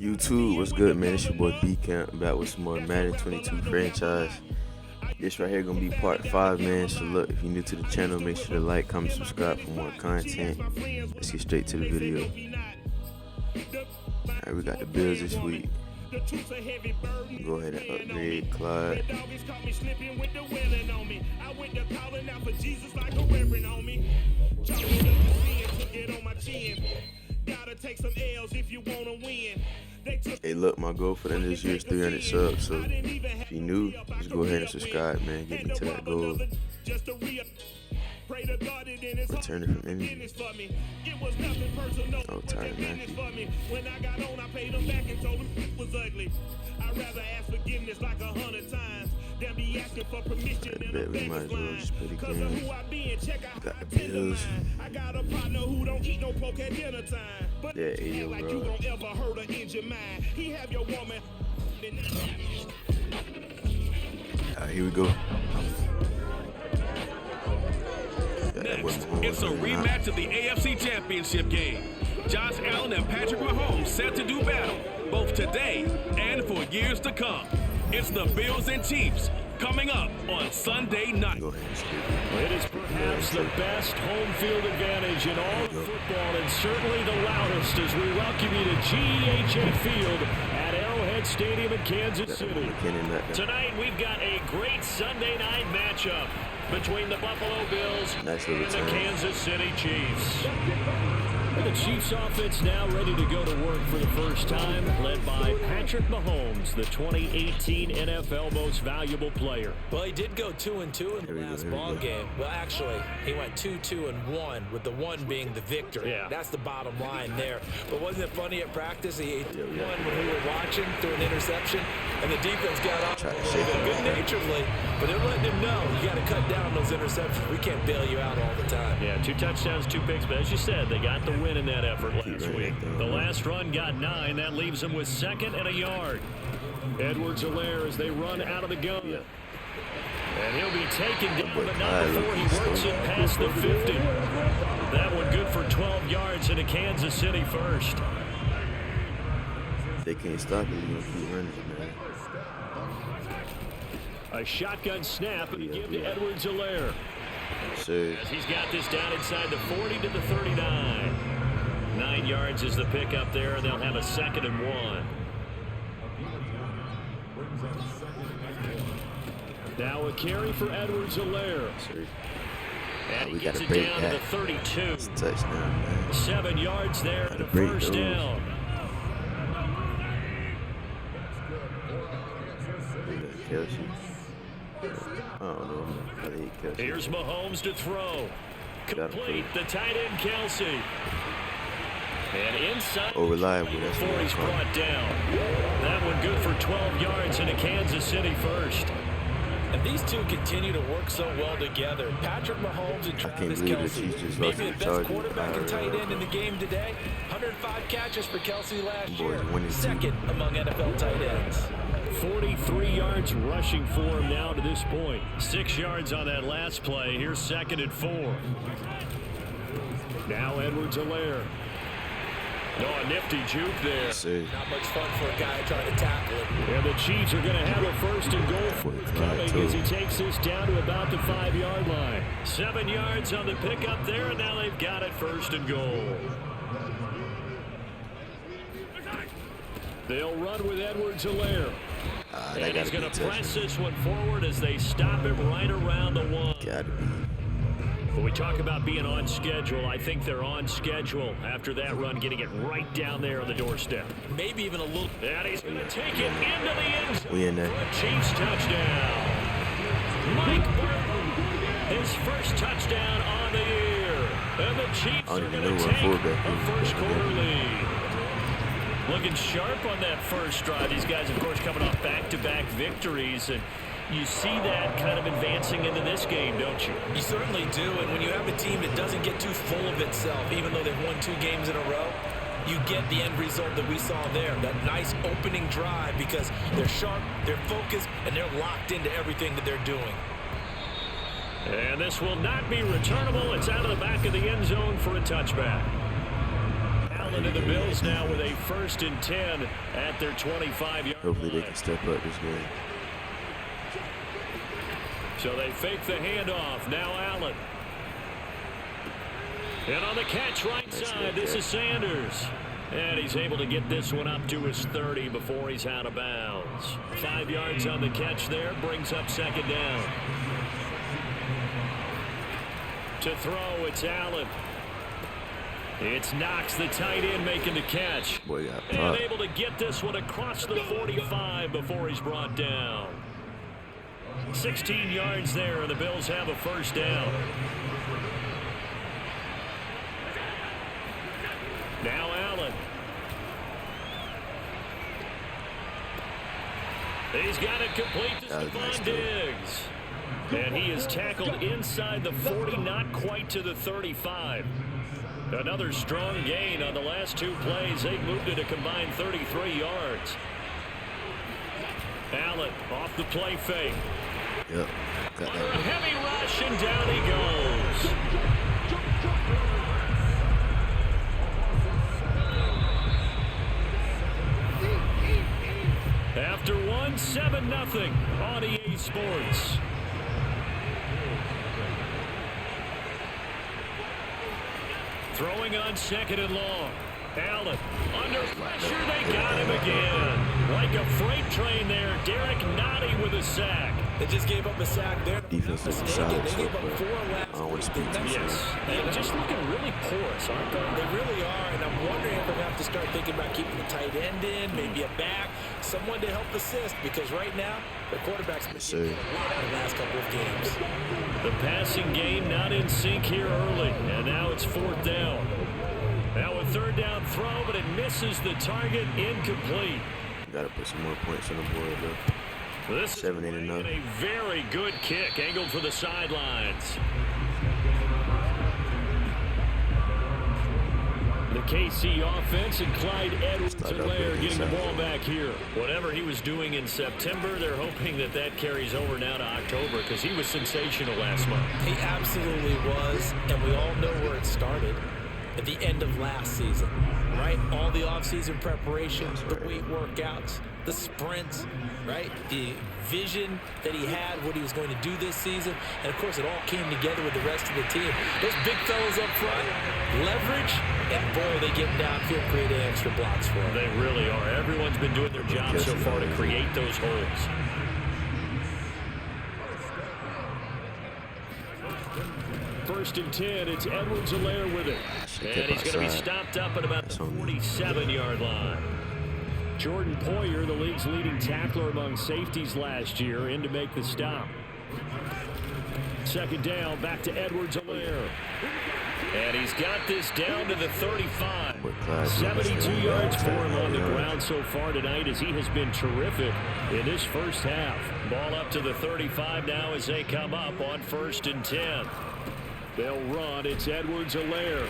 YouTube, what's good, man? It's your boy B Camp back with some more Madden 22 franchise. This right here gonna be part 5, man. So look, if you're new to the channel, make sure to like, comment, subscribe for more content. Let's get straight to the video. Alright, we got the Bills this week. Go ahead and upgrade Clyde. Hey, look, my goal for the end of this year is 300 subs, so if you're new, just go ahead and subscribe, man. Get me to that goal. Returning from Indy. Oh, tired, man. I bet we might as well just play the game. Got the Bills. Yeah, 80 overall. Alright, here we go. Next, it's a rematch of the AFC Championship game. Josh Allen and Patrick Mahomes set to do battle, both today and for years to come. It's the Bills and Chiefs coming up on Sunday night. It is perhaps the best home field advantage in all of football, and certainly the loudest as we welcome you to GEHA Field at Arrowhead Stadium in Kansas City. Tonight we've got a great Sunday night matchup between the Buffalo Bills and the Kansas City Chiefs. The Chiefs offense now ready to go to work for the first time, led by Patrick Mahomes, the 2018 NFL Most Valuable Player. Well, he did go 2-2 in the last ball game. Well, actually, he went 2-2-1, with the 1 being the victory. Yeah. That's the bottom line there. But wasn't it funny at practice? He ate 1 when we were watching through an interception, and the defense got off good-naturedly, but they're letting him know, you got to cut down those interceptions. We can't bail you out all the time. Yeah, 2 touchdowns, 2 picks, but as you said, they got the win in that effort last week. The last run got 9. That leaves them with 2nd and a yard. Edwards-Helaire as they run out of the gun. And he'll be taken down, but not before he works it past the 50. That one good for 12 yards into Kansas City first. They can't stop it, you're going to keep running, man. A shotgun snap and give to Edwards-Helaire. As he's got this down inside the 40 to the 39. 9 yards is the pickup there, and they'll have a 2nd and 1. Now a carry for Edwards-Helaire. And he gets it down to the 32. It's a touchdown, man. 7 yards there and a first down. Here's Mahomes to throw. Complete, the tight end Kelsey. And inside before he's brought down. That one good for 12 yards into Kansas City first. And these two continue to work so well together. Patrick Mahomes and Travis Kelsey, maybe the best quarterback and tight end in the game today. 105 catches for Kelsey last year. 2nd among NFL tight ends. 43 yards rushing for him now to this point. 6 yards on that last play. Here's 2nd and 4. Now Edwards-Helaire. Oh, a nifty juke there. Not much fun for a guy trying to tackle it. And the Chiefs are going to have a 1st and goal for coming as he takes this down to about the 5-yard line. 7 yards on the pickup there, and now they've got it 1st and goal. They'll run with Edwards-Helaire. And he's going to press this one forward as they stop him right around the 1. When we talk about being on schedule, I think they're on schedule after that run, getting it right down there on the doorstep. Maybe even a little. And he's going to take it into the end zone. We in there. Chiefs touchdown. Mike Burton, his first touchdown on the year. And the Chiefs are going to take a first-quarter lead. Looking sharp on that first drive. These guys, of course, coming off back-to-back victories, and you see that kind of advancing into this game, don't you? You certainly do, and when you have a team that doesn't get too full of itself, even though they've won 2 games in a row, you get the end result that we saw there, that nice opening drive, because they're sharp, they're focused, and they're locked into everything that they're doing. And this will not be returnable. It's out of the back of the end zone for a touchback. Allen and the Bills now with a 1st and 10 at their 25-yard line. Hopefully they can step up this game. So they fake the handoff. Now Allen. And on the catch right side, this is Sanders. And he's able to get this one up to his 30 before he's out of bounds. 5 yards on the catch there, brings up 2nd down. To throw, it's Allen. It's Knox, the tight end, making the catch. Boy, got and popped. able to get this one across the 45 before he's brought down. 16 yards there, and the Bills have a 1st down. Now Allen. He's got it complete to Stephon Diggs. And he is tackled inside the 40, not quite to the 35. Another strong gain on the last 2 plays. They moved it a combined 33 yards. Allen off the play fake. Yep. Got Under that a one. heavy rush, and down he goes. After 1, 7-0 on EA Sports. Throwing on 2nd and long. Allen under pressure. They got him again. Like a freight train there. Derek Nottie with a sack. They just gave up a sack there. Defense is solid They so gave up far. 4 I last don't want to speak too week. soon. Yes, and just looking really porous, aren't they? They really are, and I'm wondering if they're going to have to start thinking about keeping the tight end in, maybe a back, someone to help assist, because right now, their quarterback's been Yes, sir. in the last couple of games. The passing game not in sync here early, and now it's 4th down. Now a 3rd down throw, but it misses the target, incomplete. Gotta put some more points on the board, though. This 7 ain't enough. a very good kick, angled for the sidelines. The KC offense and Clyde Edwards-Helaire getting the ball back here. Whatever he was doing in September, they're hoping that that carries over now to October, because he was sensational last month. He absolutely was, and we all know where it started. At the end of last season, right? All the offseason preparations, the weight workouts, the sprints, right? The vision that he had, what he was going to do this season. And, of course, it all came together with the rest of the team. Those big fellas up front, leverage, and, boy, they get downfield, creating extra blocks for him. They really are. Everyone's been doing their job so far to create those holes. First and 10, it's Edwards-Helaire with it. And he's going to be stopped up at about the 47-yard line. Jordan Poyer, the league's leading tackler among safeties last year, in to make the stop. 2nd down, back to Edwards-Helaire. And he's got this down to the 35. 72 yards for him on the ground so far tonight, as he has been terrific in this first half. Ball up to the 35 now as they come up on 1st and 10. They'll run. It's Edwards-Helaire.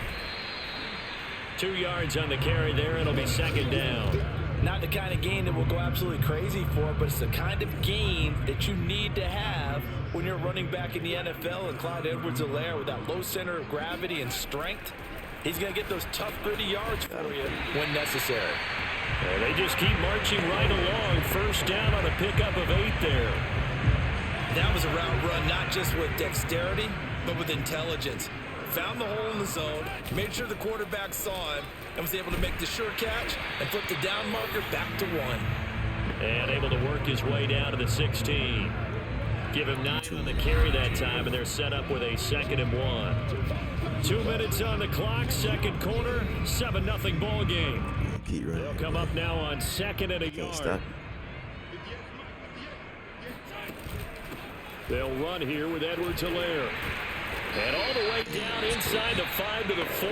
2 yards on the carry there. It'll be 2nd down. Not the kind of gain that we'll go absolutely crazy for, but it's the kind of gain that you need to have when you're running back in the NFL. And Clyde Edwards-Helaire, with that low center of gravity and strength, he's going to get those tough, gritty yards for you when necessary. And they just keep marching right along. 1st down on a pickup of 8 there. That was a route run, not just with dexterity, but with intelligence. Found the hole in the zone, made sure the quarterback saw him, and was able to make the sure catch and flip the down marker back to 1. And able to work his way down to the 16. Give him 9 on the carry that time, and they're set up with a 2nd and 1. 2 minutes on the clock, 2nd quarter, 7-0 ball game. Keep running. They'll come up now on 2nd and a Can't yard. stop. They'll run here with Edwards-Helaire. And all the way down inside the 5 to the 4.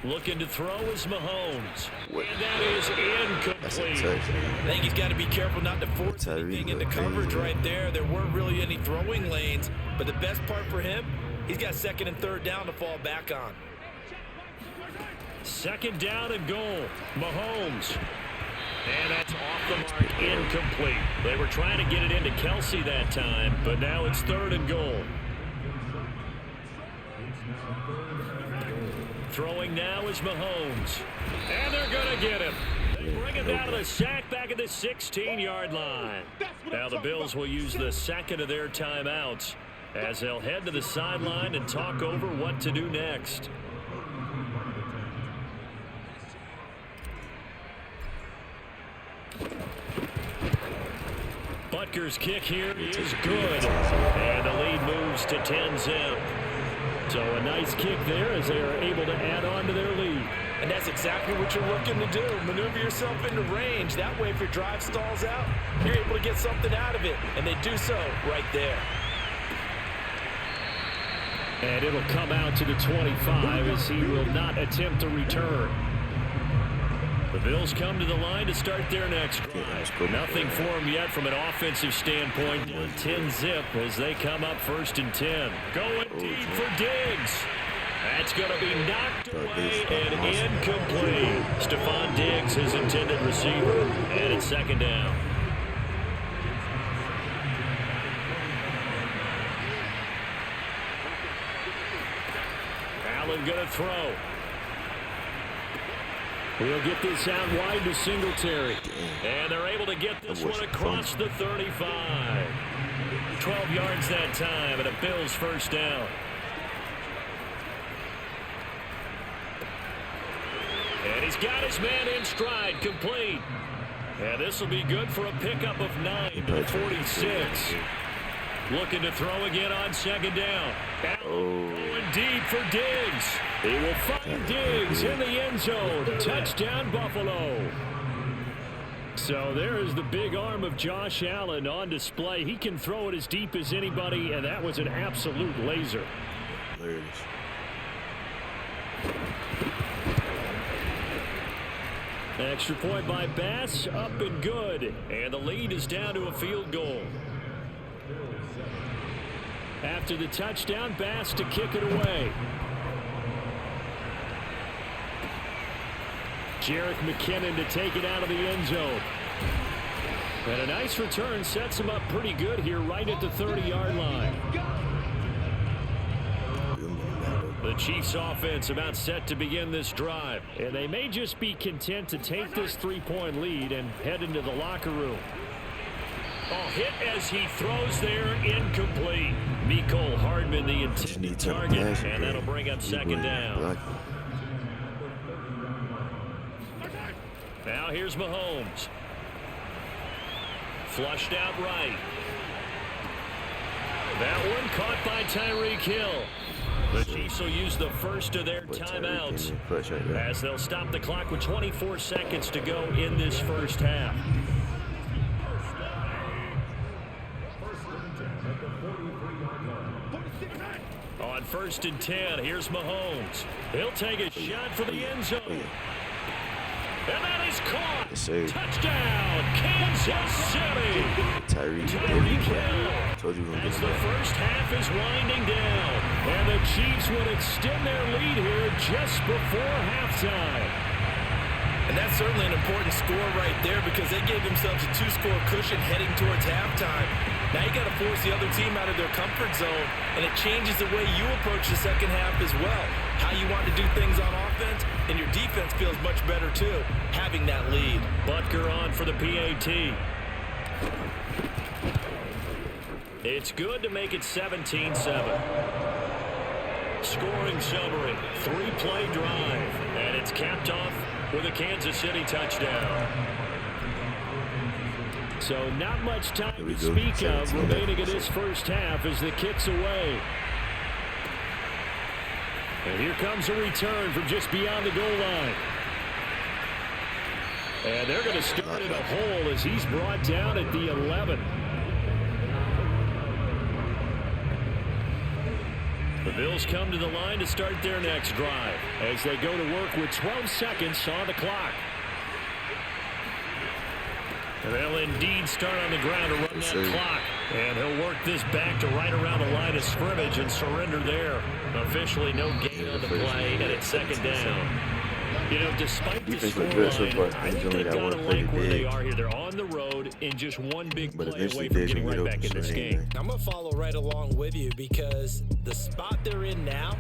Looking to throw is Mahomes. And that is That's a incomplete. touchdown. I think he's got to be careful not to force anything into coverage right there. There weren't really any throwing lanes, but the best part for him, he's got 2nd and 3rd down to fall back on. 2nd down and goal. Mahomes. And that's off the mark, incomplete. They were trying to get it into Kelsey that time, but now it's 3rd and goal. Throwing now is Mahomes. And they're going to get him. They bring him down to the sack back at the 16-yard line. Now the Bills will use the second of their timeouts as they'll head to the sideline and talk over what to do next. Butker's kick here is good. And the lead moves to 10-zip. So a nice kick there as they are able to add on to their lead. And that's exactly what you're looking to do. Maneuver yourself into range. That way, if your drive stalls out, you're able to get something out of it. And they do so right there. And it'll come out to the 25 as he will not attempt to return. The Bills come to the line to start their next drive. Nothing for them yet from an offensive standpoint. 10-zip as they come up 1st and 10. Going deep for Diggs. That's going to be knocked away and incomplete. Stephon Diggs, his intended receiver. And it's 2nd down. Allen going to throw. We'll get this out wide to Singletary. And they're able to get this one across the 35. 12 yards that time and a Bills 1st down. And he's got his man in stride, complete. And this will be good for a pickup of 9 to 46. Looking to throw again on 2nd down. Going deep for Diggs. He will find Diggs in the end zone. Touchdown, Buffalo. So there is the big arm of Josh Allen on display. He can throw it as deep as anybody, and that was an absolute laser. There it is. Extra point by Bass, up and good. And the lead is down to a field goal. After the touchdown, Bass to kick it away. Jerick McKinnon to take it out of the end zone. And a nice return sets him up pretty good here right at the 30-yard line. The Chiefs offense about set to begin this drive. And they may just be content to take this 3-point lead and head into the locker room. Oh, hit as he throws there, incomplete. Mecole Hardman, the intended target, and that'll bring up 2nd down. Now here's Mahomes. Flushed out right. That one caught by Tyreek Hill. The Chiefs will use the first of their timeouts as they'll stop the clock with 24 seconds to go in this 1st half. On 1st and 10, here's Mahomes. He'll take a shot for the end zone. And that is caught. Touchdown, Kansas City. Tyreek Hill. As the 1st half is winding down. And the Chiefs would extend their lead here just before halftime. And that's certainly an important score right there because they gave themselves a 2-score cushion heading towards halftime. Now you got to force the other team out of their comfort zone, and it changes the way you approach the 2nd half as well. How you want to do things on offense, and your defense feels much better too, having that lead. Butker on for the PAT. It's good to make it 17-7. Scoring summary, 3-play drive, and it's capped off with a Kansas City touchdown. So not much time to speak of remaining in this 1st half as the kick's away. And here comes a return from just beyond the goal line. And they're going to start in a hole as he's brought down at the 11. The Bills come to the line to start their next drive as they go to work with 12 seconds on the clock. They'll indeed start on the ground to run that clock. And he'll work this back to right around the line of scrimmage and surrender there. Officially no gain on the play, and it's 2nd down. You know, despite the defense look good so far. scoreline, I It's think only they've that got one to play like where they they did. are here. They're on the road in just one big But play eventually away from they're getting gonna right get back open, in so this it ain't game. nothing. I'm going to follow right along with you because the spot they're in now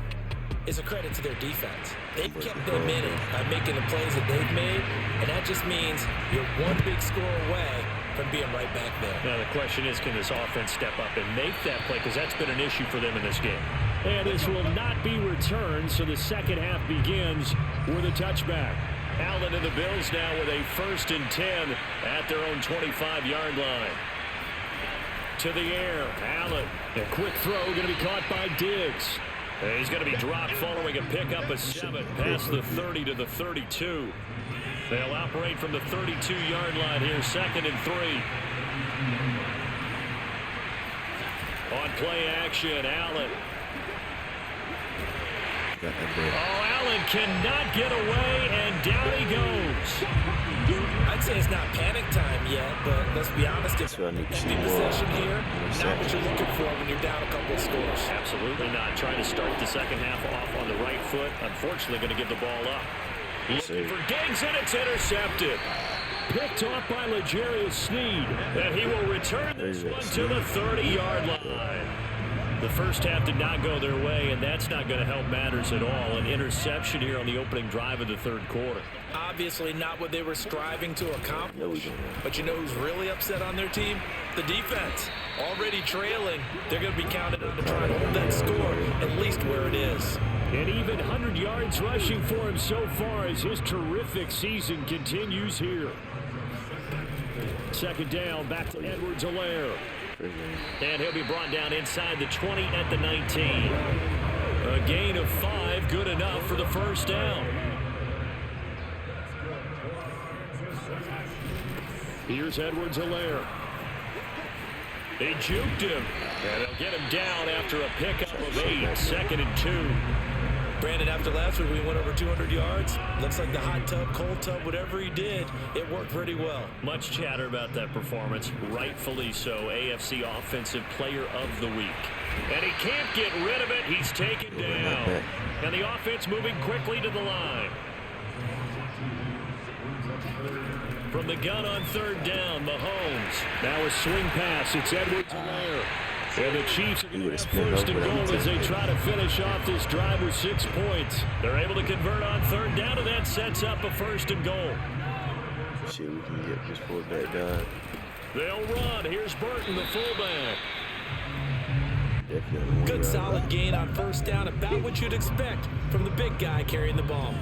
is a credit to their defense. They've kept them in it by making the plays that they've made, and that just means you're one big score away from being right back there. Now the question is, can this offense step up and make that play? Because that's been an issue for them in this game. And this will not be returned, so the second half begins with a touchback. Allen and the Bills now with a 1st and 10 at their own 25-yard line. To the air, Allen. A quick throw going to be caught by Diggs. And he's going to be dropped following a pickup of 7 past the 30 to the 32. They'll operate from the 32-yard line here, 2nd and 3. On play action, Allen. Oh, Allen cannot get away, and down he goes. I'd say it's not panic time yet, but let's be honest, it's So I need to see big more possession here. Not what you're interceptions. looking for when you're down a couple of scores. Absolutely not. Trying to start the second half off on the right foot. Unfortunately, going to give the ball up. Looking for Diggs, and it's intercepted. Picked off by L'Jarius Sneed, and he will return this one to the 30-yard line. The first half did not go their way, and that's not going to help matters at all. An interception here on the opening drive of the third quarter. Obviously not what they were striving to accomplish. But you know who's really upset on their team? The defense. Already trailing. They're going to be counted on to try to hold that score at least where it is. And even 100 yards rushing for him so far as his terrific season continues here. Second down, back to Edwards-Helaire. And he'll be brought down inside the 20 at the 19. A gain of 5, good enough for the first down. Here's Edwards-Helaire. They juked him, and they'll get him down after a pickup of 8, 2nd and 2. Brandon, after last week we went over 200 yards. Looks like the hot tub, cold tub, whatever he did, it worked pretty well. Much chatter about that performance, rightfully so. AFC Offensive Player of the Week. And he can't get rid of it. He's taken down. And the offense moving quickly to the line. From the gun on 3rd down, Mahomes. Now a swing pass. It's Edwards-Helaire. And the Chiefs are going to have 1st and goal as they try to finish off this drive with 6 points. They're able to convert on 3rd down, and that sets up a 1st and goal. Shit, we can get this fullback down. They'll run. Here's Burton, the fullback. Good solid gain on 1st down, about what you'd expect from the big guy carrying the ball.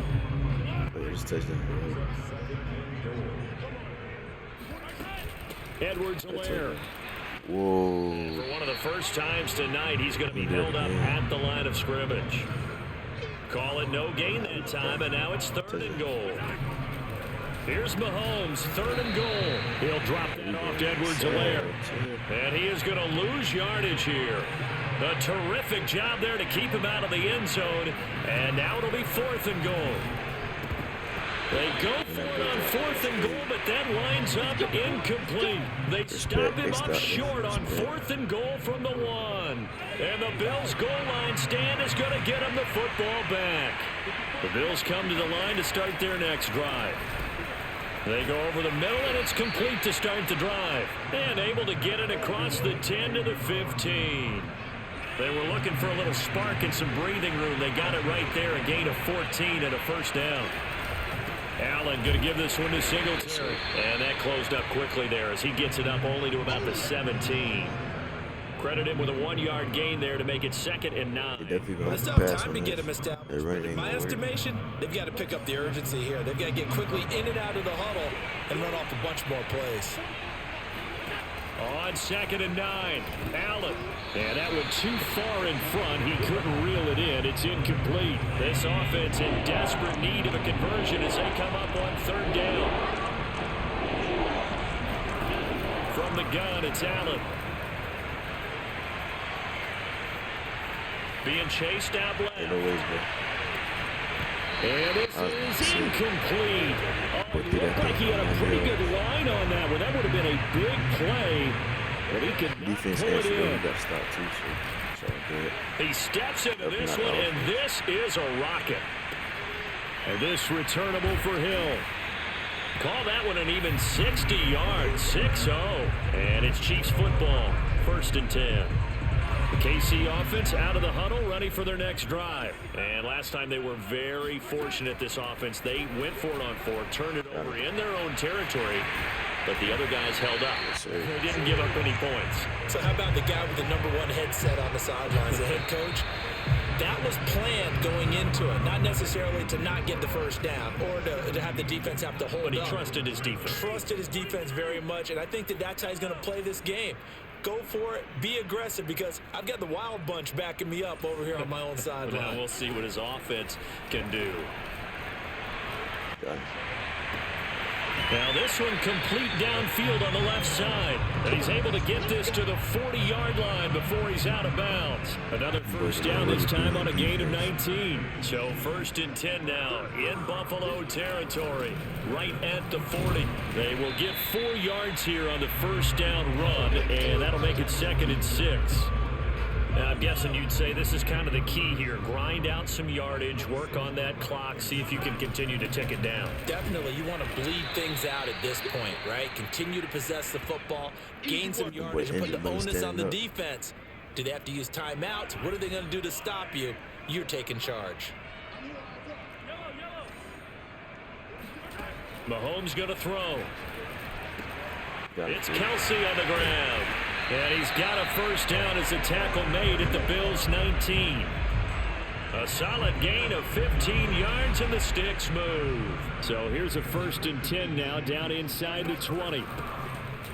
Edwards-Helaire. Whoa. For one of the first times tonight, he's going to be held up at the line of scrimmage. Call it no gain that time, and now it's 3rd and goal. Here's Mahomes, 3rd and goal. He'll drop it off to Edwards-Helaire. And he is going to lose yardage here. A terrific job there to keep him out of the end zone. And now it'll be 4th and goal. They go for it on 4th and goal, but that lines up incomplete. They stop him up short on 4th and goal from the 1. And the Bills' goal line stand is going to get him the football back. The Bills come to the line to start their next drive. They go over the middle, and it's complete to start the drive. And able to get it across the 10 to the 15. They were looking for a little spark and some breathing room. They got it right there, a gain of 14 and a 1st down. Allen going to give this one to Singletary. And that closed up quickly there as he gets it up only to about the 17. Credit him with a 1-yard gain there to make it 2nd and 9. There's still time to get him established. In my estimation, they've got to pick up the urgency here. They've got to get quickly in and out of the huddle and run off a bunch more plays. On 2nd and 9, Allen. And that went too far in front. He couldn't reel it in. It's incomplete. This offense in desperate need of a conversion as they come up on 3rd down. From the gun, it's Allen. Being chased out left. And it is incomplete. Oh, it looked like he had a pretty good line on that one. That would have been a big play. And he could pull it in. Got stopped too, so good. He steps into this one, and this is a rocket. And this returnable for Hill. Call that one an even 60 yards, 6-0. And it's Chiefs football, 1st and 10. The KC offense out of the huddle, ready for their next drive. And last time they were very fortunate, this offense. They went for it on 4, turned it over in their own territory, but the other guys held up. They didn't give up any points. So how about the guy with the #1 headset on the sidelines, the head coach? That was planned going into it, not necessarily to not get the first down or to have the defense have to hold up. But he trusted his defense. Trusted his defense very much, and I think that's how he's going to play this game. Go for it, be aggressive, because I've got the wild bunch backing me up over here on my own sideline. Now we'll see what his offense can do. Now this one complete downfield on the left side. And he's able to get this to the 40-yard line before he's out of bounds. Another first down, this time on a gain of 19. So 1st and 10 now in Buffalo territory, right at the 40. They will get 4 yards here on the first down run, and that'll make it 2nd and 6. Now, I'm guessing you'd say this is kind of the key here. Grind out some yardage, work on that clock, see if you can continue to tick it down. Definitely. You want to bleed things out at this point, right? Continue to possess the football, gain some yardage, and put the onus on the defense. Do they have to use timeouts? What are they going to do to stop you? You're taking charge. Mahomes going to throw. It's Kelsey on the ground. And he's got a first down as a tackle made at the Bills' 19. A solid gain of 15 yards, and the sticks move. So here's a 1st and 10 now down inside the 20.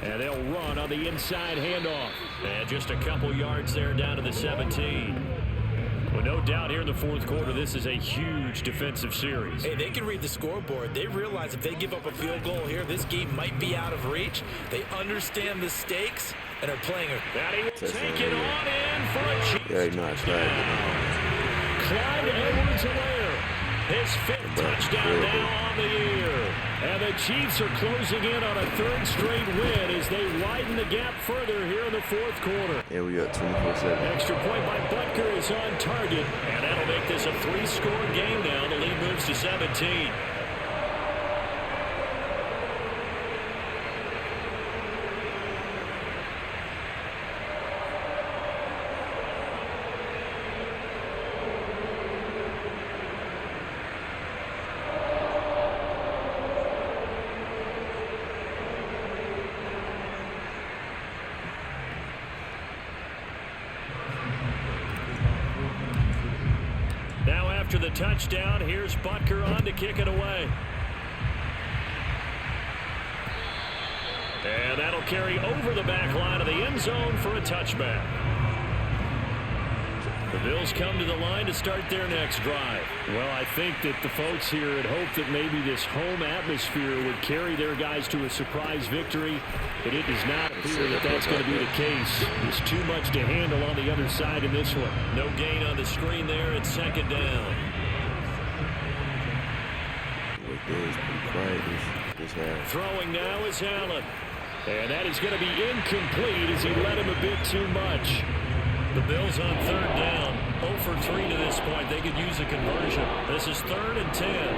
And they'll run on the inside handoff. And just a couple yards there down to the 17. Well, no doubt here in the 4th quarter, this is a huge defensive series. Hey, they can read the scoreboard. They realize if they give up a field goal here, this game might be out of reach. They understand the stakes and are playing it. And he will take it on in for a Chiefs. Yeah, you know, it's right. Clyde Edwards-Helaire, his 5th touchdown now on the year. And the Chiefs are closing in on a 3rd straight win as they widen the gap further here in the 4th quarter. Yeah, we got 24-7. Extra point by Butker is on target, and that'll make this a 3-score game now. The lead moves to 17. After the touchdown, here's Butker on to kick it away. And that'll carry over the back line of the end zone for a touchback. The Bills come to the line to start their next drive. Well, I think that the folks here had hoped that maybe this home atmosphere would carry their guys to a surprise victory, but it does not appear that that's going to be the case. There's too much to handle on the other side in this one. No gain on the screen there. It's 2nd down. Throwing now is Allen. And that is going to be incomplete as he led him a bit too much. The Bills on 3rd down. 0 for 3 to this point. They could use a conversion. This is 3rd and 10.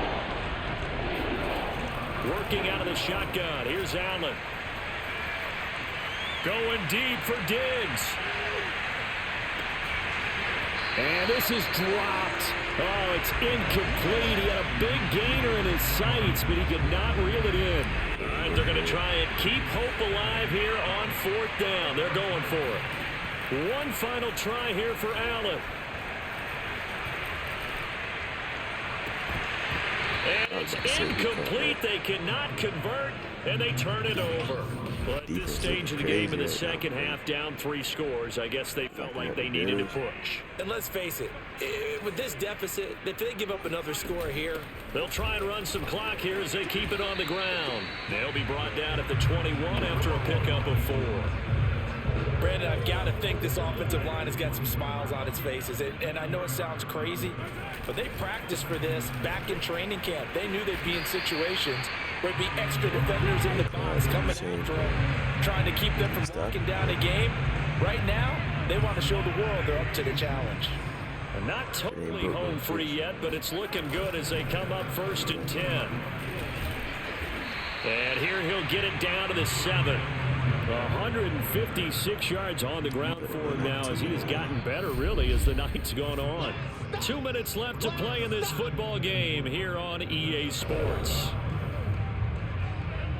Working out of the shotgun. Here's Allen. Going deep for Diggs. And this is dropped. Oh, it's incomplete. He had a big gainer in his sights, but he could not reel it in. All right, they're going to try and keep hope alive here on 4th down. They're going for it. One final try here for Allen. And it's incomplete. They cannot convert, and they turn it over. But at this stage of the game in the second half, down 3 scores, I guess they felt like they needed to push. And let's face it, with this deficit, if they give up another score here, they'll try and run some clock here as they keep it on the ground. They'll be brought down at the 21 after a pickup of 4. Brandon, I've got to think this offensive line has got some smiles on its faces. And I know it sounds crazy, but they practiced for this back in training camp. They knew they'd be in situations where there'd be extra defenders in the box coming after them, trying to keep them from walking down a game. Right now, they want to show the world they're up to the challenge. Not totally home free yet, but it's looking good as they come up 1st and 10. And here he'll get it down to the 7. 156 yards on the ground for him now as he has gotten better, really, as the night's gone on. 2 minutes left to play in this football game here on EA Sports.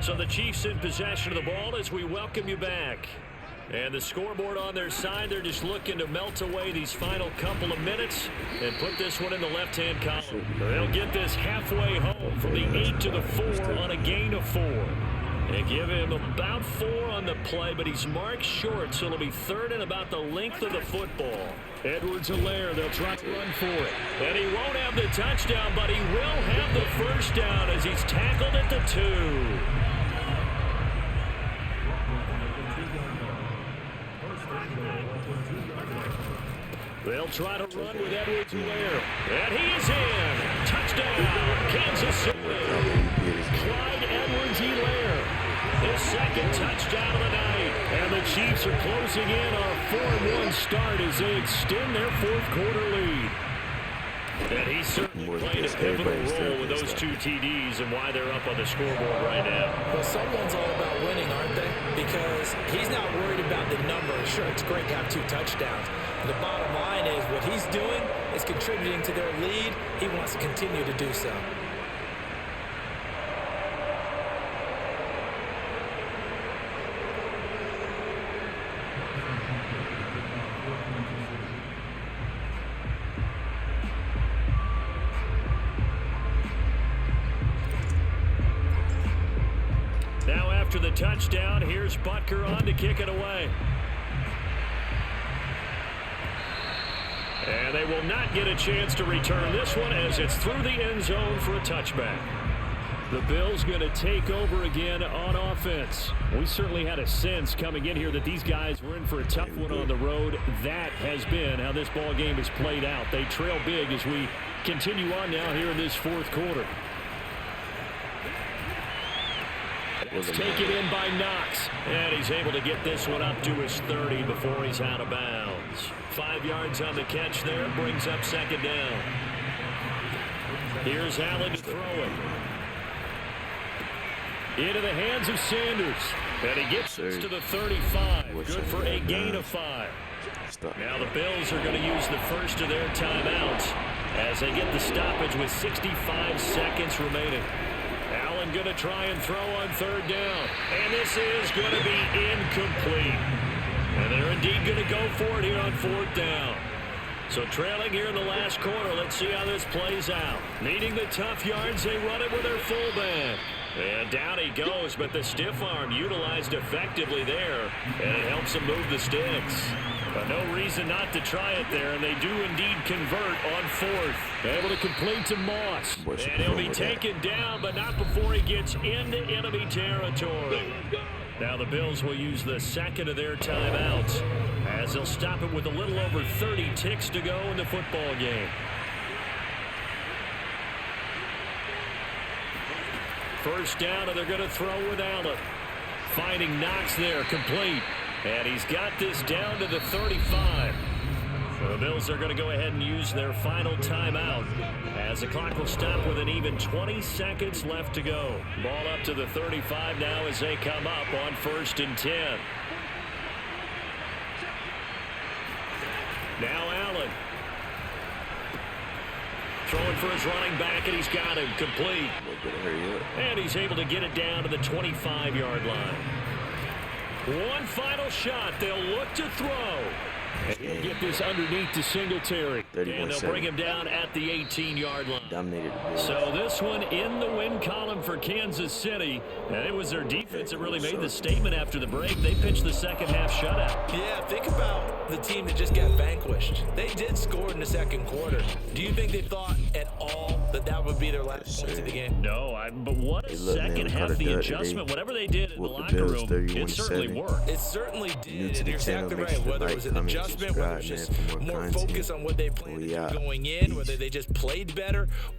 So the Chiefs in possession of the ball as we welcome you back. And the scoreboard on their side, they're just looking to melt away these final couple of minutes and put this one in the left-hand column. They'll get this halfway home from the 8 to the 4 on a gain of 4. They give him about 4 on the play, but he's marked short, so it'll be 3rd and about the length of the football. Edwards-Helaire, they'll try to run for it. And he won't have the touchdown, but he will have the first down as he's tackled at the 2. They'll try to run with Edwards-Helaire. And he is in. Touchdown, Kansas City. Clyde Edwards-Helaire. His 2nd touchdown of the night. And the Chiefs are closing in on a 4-1 start as they extend their 4th quarter lead. And he's certainly playing a pivotal role with those 2 TDs and why they're up on the scoreboard right now. Well, someone's all about winning, aren't they? Because he's not worried about the number. Sure, it's great to have 2 touchdowns. The bottom line is what he's doing is contributing to their lead. He wants to continue to do so. Now after the touchdown, here's Butker on to kick it away. And they will not get a chance to return this one as it's through the end zone for a touchback. The Bills going to take over again on offense. We certainly had a sense coming in here that these guys were in for a tough one on the road. That has been how this ball game has played out. They trail big as we continue on now here in this 4th quarter. Let's take it in by Knox. And he's able to get this one up to his 30 before he's out of bounds. 5 yards on the catch there. Brings up 2nd down. Here's Allen to throw it. Into the hands of Sanders. And he gets this to the 35. Good for a gain of 5. Now the Bills are going to use the first of their timeouts as they get the stoppage with 65 seconds remaining. Allen going to try and throw on 3rd down. And this is going to be incomplete. And they're indeed going to go for it here on 4th down. So trailing here in the last quarter, let's see how this plays out. Needing the tough yards, they run it with their fullback. And down he goes, but the stiff arm utilized effectively there, and it helps him move the sticks. But no reason not to try it there, and they do indeed convert on 4th. Able to complete to Moss. And he'll be taken down, but not before he gets into enemy territory. Now the Bills will use the 2nd of their timeouts as they'll stop it with a little over 30 ticks to go in the football game. First down, and they're going to throw with Allen. Finding Knox there, complete. And he's got this down to the 35. So the Bills are going to go ahead and use their final timeout as the clock will stop with an even 20 seconds left to go. Ball up to the 35 now as they come up on 1st and 10. Now Allen. Throwing for his running back, and he's got him complete. And he's able to get it down to the 25-yard line. One final shot. They'll look to throw. And he'll get this underneath to Singletary. And they'll bring him down at the 18-yard line. Dominated. So this one in the win column for Kansas City. And it was their defense that really made the statement after the break. They pitched the second half shutout. Yeah, think about the team that just got vanquished. They did score in the 2nd quarter. Do you think they thought at all that that would be their last points of the game? No, but what a second half, the adjustment, whatever they did in the locker room, it certainly worked. It certainly did, and you're exactly right. Whether it was an adjustment, whether it was just more focus on what they planned to do going in, whether they just played better,